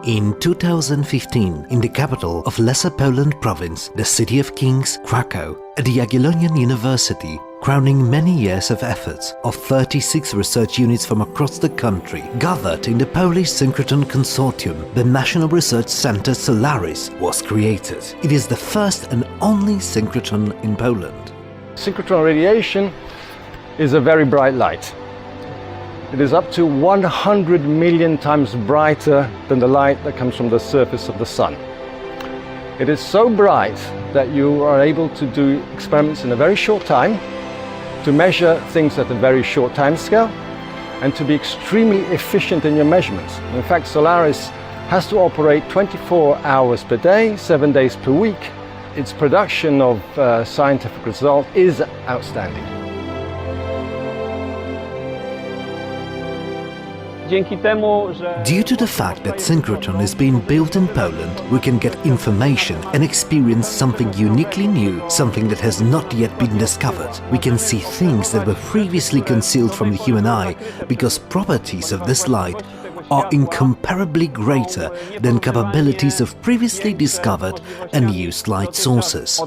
In 2015, in the capital of Lesser Poland province, the city of Kings, Krakow, at the Jagiellonian University, crowning many years of efforts of 36 research units from across the country, gathered in the Polish Synchrotron Consortium, the National Research Center Solaris was created. It is the first and only synchrotron in Poland. Synchrotron radiation is a very bright light. It is up to 100 million times brighter than the light that comes from the surface of the sun. It is so bright that you are able to do experiments in a very short time, to measure things at a very short time scale, and to be extremely efficient in your measurements. In fact, Solaris has to operate 24 hours per day, 7 days per week. Its production of scientific results is outstanding. Due to the fact that synchrotron is being built in Poland, we can get information and experience something uniquely new, something that has not yet been discovered. We can see things that were previously concealed from the human eye because properties of this light are incomparably greater than capabilities of previously discovered and used light sources.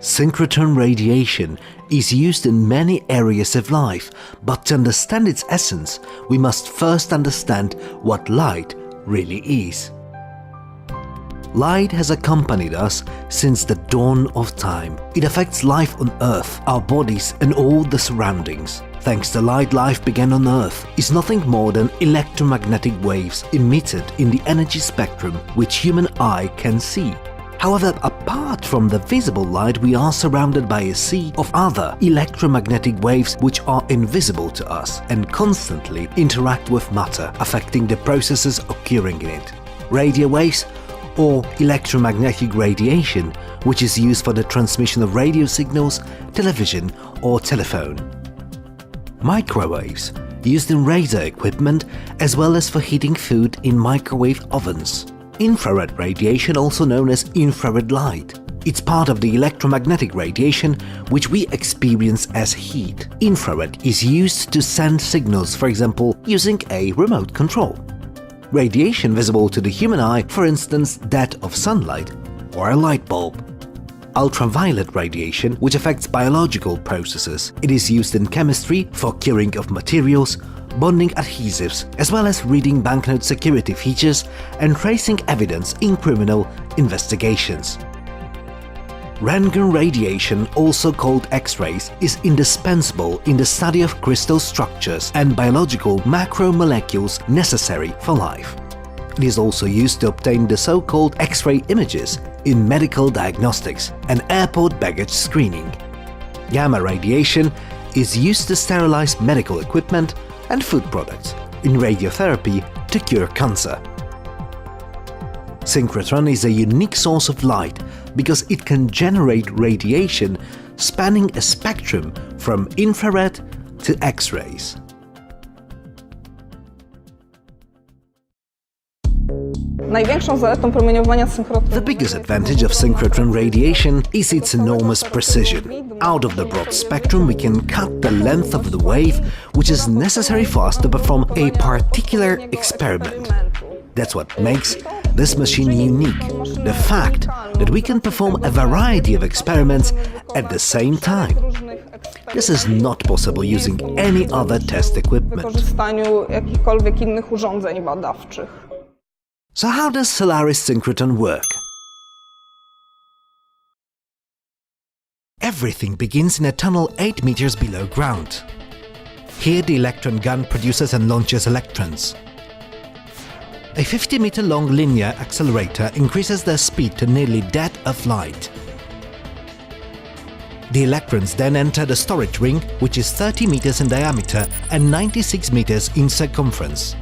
Synchrotron radiation is used in many areas of life, but to understand its essence, we must first understand what light really is. Light has accompanied us since the dawn of time. It affects life on Earth, our bodies and all the surroundings. Thanks to light, life began on Earth is nothing more than electromagnetic waves emitted in the energy spectrum which human eye can see. However, apart from the visible light, we are surrounded by a sea of other electromagnetic waves which are invisible to us and constantly interact with matter, affecting the processes occurring in it. Radio waves, or electromagnetic radiation, which is used for the transmission of radio signals, television or telephone. Microwaves, used in radar equipment as well as for heating food in microwave ovens. Infrared radiation, also known as infrared light. It's part of the electromagnetic radiation which we experience as heat. Infrared is used to send signals, for example, using a remote control. Radiation visible to the human eye, for instance that of sunlight or a light bulb. Ultraviolet radiation, which affects biological processes. It is used in chemistry for curing of materials, bonding adhesives, as well as reading banknote security features and tracing evidence in criminal investigations. Röntgen radiation, also called X-rays, is indispensable in the study of crystal structures and biological macromolecules necessary for life. It is also used to obtain the so-called X-ray images in medical diagnostics and airport baggage screening. Gamma radiation is used to sterilize medical equipment and food products, in radiotherapy to cure cancer. Synchrotron is a unique source of light because it can generate radiation spanning a spectrum from infrared to X-rays. The biggest advantage of synchrotron radiation is its enormous precision. Out of the broad spectrum, we can cut the length of the wave which is necessary for us to perform a particular experiment. That's what makes this machine unique, the fact that we can perform a variety of experiments at the same time. This is not possible using any other test equipment. So how does Solaris synchrotron work? Everything begins in a tunnel 8 meters below ground. Here the electron gun produces and launches electrons. A 50-meter-long linear accelerator increases their speed to nearly that of light. The electrons then enter the storage ring, which is 30 meters in diameter and 96 meters in circumference.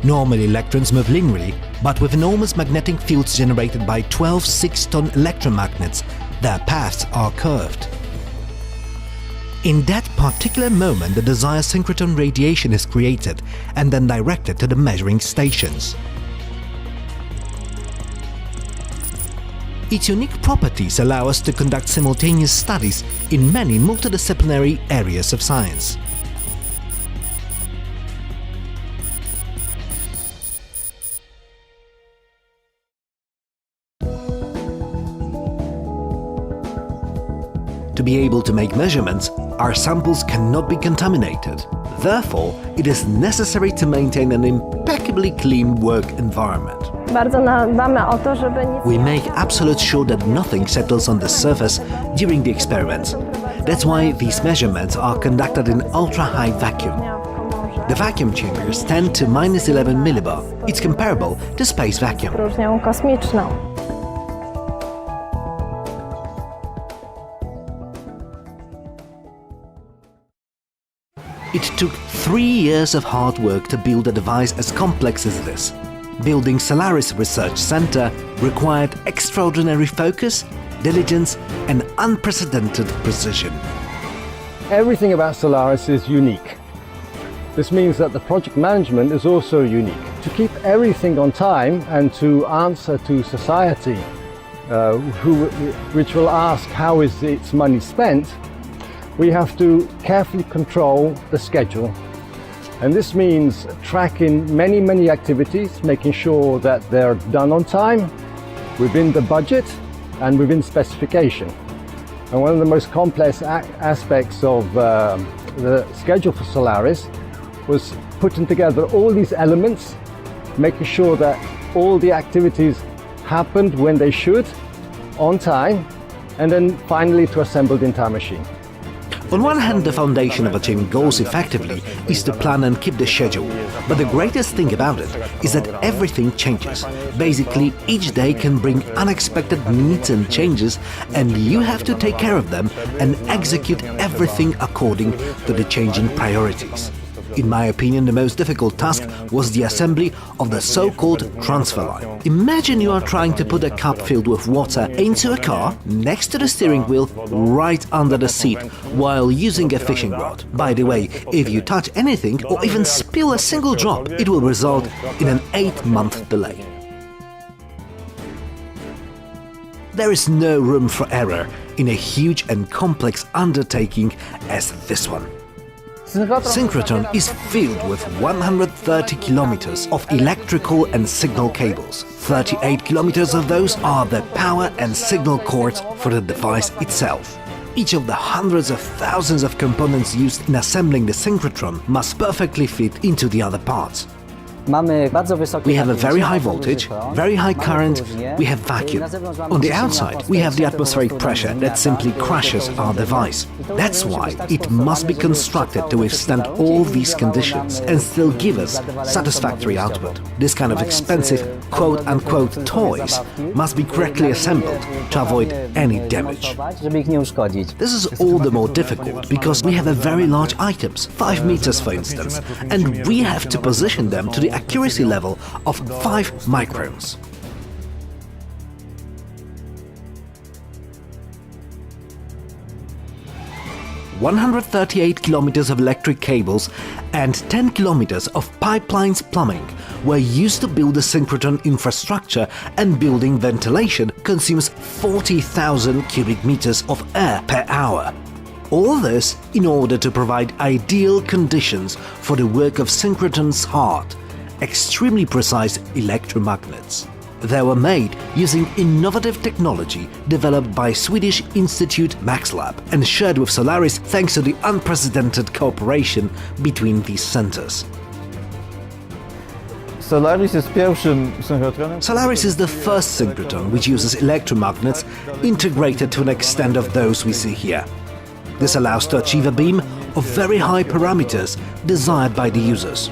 Normally electrons move linearly, but with enormous magnetic fields generated by 12 6-ton electromagnets, their paths are curved. In that particular moment, the desired synchrotron radiation is created and then directed to the measuring stations. Its unique properties allow us to conduct simultaneous studies in many multidisciplinary areas of science. To be able to make measurements, our samples cannot be contaminated. Therefore, it is necessary to maintain an impeccably clean work environment. We make absolute sure that nothing settles on the surface during the experiments. That's why these measurements are conducted in ultra-high vacuum. The vacuum chambers tend to -11 millibar. It's comparable to space vacuum. It took 3 years of hard work to build a device as complex as this. Building Solaris Research Center required extraordinary focus, diligence, and unprecedented precision. Everything about Solaris is unique. This means that the project management is also unique. To keep everything on time and to answer to society, which will ask how is its money spent, we have to carefully control the schedule. And this means tracking many activities, making sure that they're done on time, within the budget and within specification. And one of the most complex aspects of the schedule for Solaris was putting together all these elements, making sure that all the activities happened when they should, on time, and then finally to assemble the entire machine. On one hand, the foundation of achieving goals effectively is to plan and keep the schedule. But the greatest thing about it is that everything changes. Basically, each day can bring unexpected needs and changes, and you have to take care of them and execute everything according to the changing priorities. In my opinion, the most difficult task was the assembly of the so-called transfer line. Imagine you are trying to put a cup filled with water into a car next to the steering wheel right under the seat while using a fishing rod. By the way, if you touch anything or even spill a single drop, it will result in an 8-month delay. There is no room for error in a huge and complex undertaking as this one. Synchrotron is filled with 130 kilometers of electrical and signal cables. 38 kilometers of those are the power and signal cords for the device itself. Each of the hundreds of thousands of components used in assembling the synchrotron must perfectly fit into the other parts. We have a very high voltage, very high current, we have vacuum. On the outside, we have the atmospheric pressure that simply crushes our device. That's why it must be constructed to withstand all these conditions and still give us satisfactory output. This kind of expensive quote-unquote toys must be correctly assembled to avoid any damage. This is all the more difficult because we have a very large items, 5 meters for instance, and we have to position them to the accuracy level of 5 microns. ...138 kilometers of electric cables and 10 kilometers of pipelines plumbing were used to build the synchrotron infrastructure, and building ventilation consumes 40,000 cubic meters of air per hour. All this in order to provide ideal conditions for the work of synchrotron's heart, extremely precise electromagnets. They were made using innovative technology developed by Swedish Institute MaxLab and shared with Solaris thanks to the unprecedented cooperation between these centers. Solaris is the first synchrotron which uses electromagnets integrated to an extent of those we see here. This allows to achieve a beam of very high parameters desired by the users.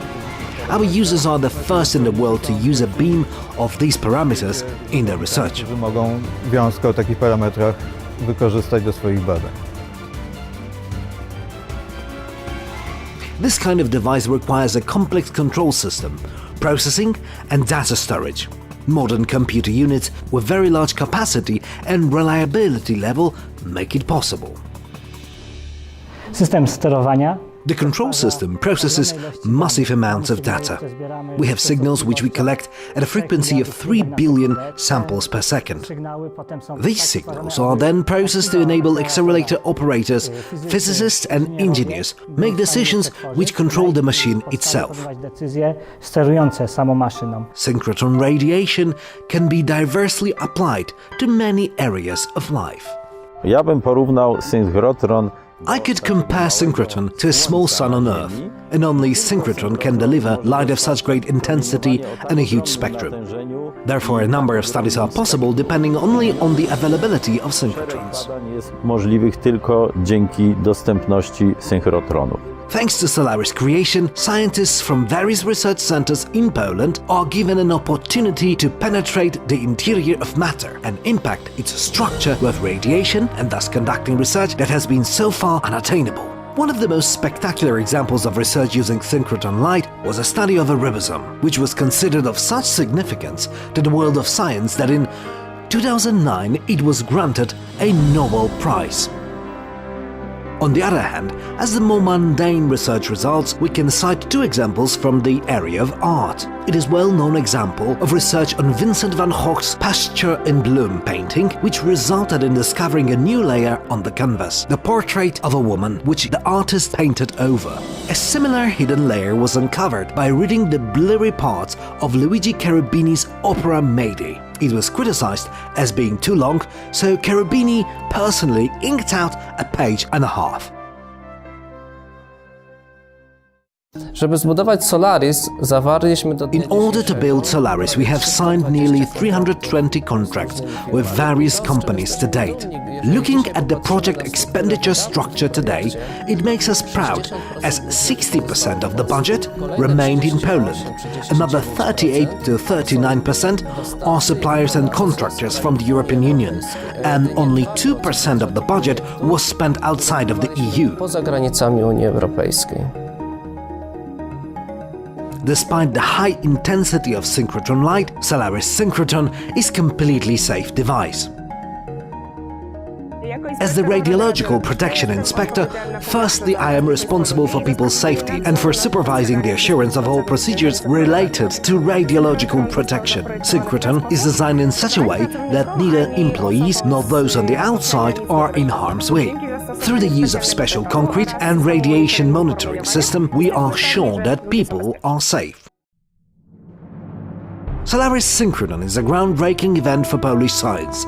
Our users are the first in the world to use a beam of these parameters in their research. Mogą wiązkę o takich parametrach wykorzystać do swoich badań. This kind of device requires a complex control system, processing and data storage. Modern computer units with very large capacity and reliability level make it possible. System sterowania. The control system processes massive amounts of data. We have signals which we collect at a frequency of 3 billion samples per second. These signals are then processed to enable accelerator operators, physicists and engineers make decisions which control the machine itself. Synchrotron radiation can be diversely applied to many areas of life. Ja bym porównał synchrotron. I could compare synchrotron to a small sun on Earth, and only synchrotron can deliver light of such great intensity and a huge spectrum. Therefore, a number of studies are possible depending only on the availability of synchrotrons. Badań jest możliwych tylko dzięki dostępności synchrotronów. Thanks to Solaris creation, scientists from various research centers in Poland are given an opportunity to penetrate the interior of matter and impact its structure with radiation and thus conducting research that has been so far unattainable. One of the most spectacular examples of research using synchrotron light was a study of a ribosome, which was considered of such significance to the world of science that in 2009 it was granted a Nobel Prize. On the other hand, as the more mundane research results, we can cite two examples from the area of art. It is a well-known example of research on Vincent van Gogh's Pasture in Bloom painting, which resulted in discovering a new layer on the canvas, the portrait of a woman, which the artist painted over. A similar hidden layer was uncovered by reading the blurry parts of Luigi Cherubini's opera Mayday. It was criticized as being too long, so Cherubini personally inked out a page and a half. Żeby zbudować Solaris, zawarliśmy do In order to build Solaris, we have signed nearly 320 contracts with various companies to date. Looking at the project expenditure structure today, it makes us proud, as 60% of the budget remained in Poland. Another 38 to 39% are suppliers and contractors from the European Union, and only 2% of the budget was spent outside of the EU. poza granicami Unii Europejskiej. Despite the high intensity of synchrotron light, Solaris synchrotron is a completely safe device. As the radiological protection inspector, firstly I am responsible for people's safety and for supervising the assurance of all procedures related to radiological protection. Synchrotron is designed in such a way that neither employees nor those on the outside are in harm's way. Through the use of special concrete and radiation monitoring system, we are sure that people are safe. Solaris Synchrotron is a groundbreaking event for Polish science.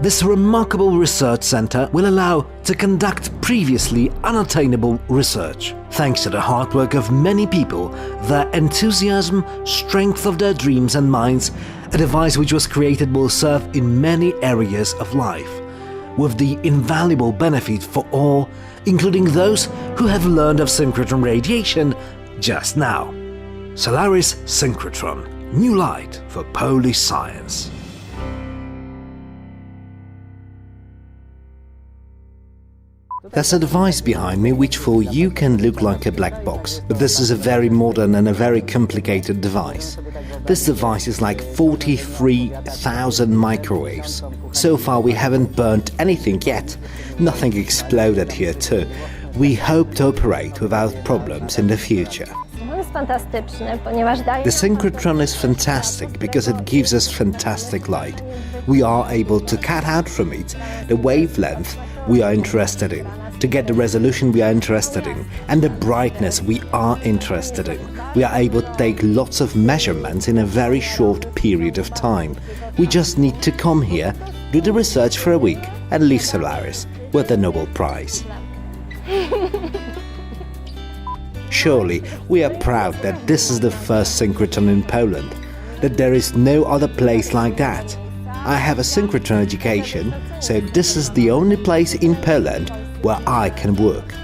This remarkable research center will allow to conduct previously unattainable research. Thanks to the hard work of many people, their enthusiasm, strength of their dreams and minds, a device which was created will serve in many areas of life, with the invaluable benefit for all, including those who have learned of synchrotron radiation just now. Solaris Synchrotron, new light for Polish science. There's a device behind me which for you can look like a black box, but this is a very modern and a very complicated device. This device is like 43,000 microwaves. So far we haven't burnt anything yet, nothing exploded here too. We hope to operate without problems in the future. The synchrotron is fantastic because it gives us fantastic light. We are able to cut out from it the wavelength we are interested in, to get the resolution we are interested in, and the brightness we are interested in. We are able to take lots of measurements in a very short period of time. We just need to come here, do the research for a week, and leave Solaris with the Nobel Prize. Surely, we are proud that this is the first synchrotron in Poland, that there is no other place like that. I have a synchrotron education, so this is the only place in Poland where I can work.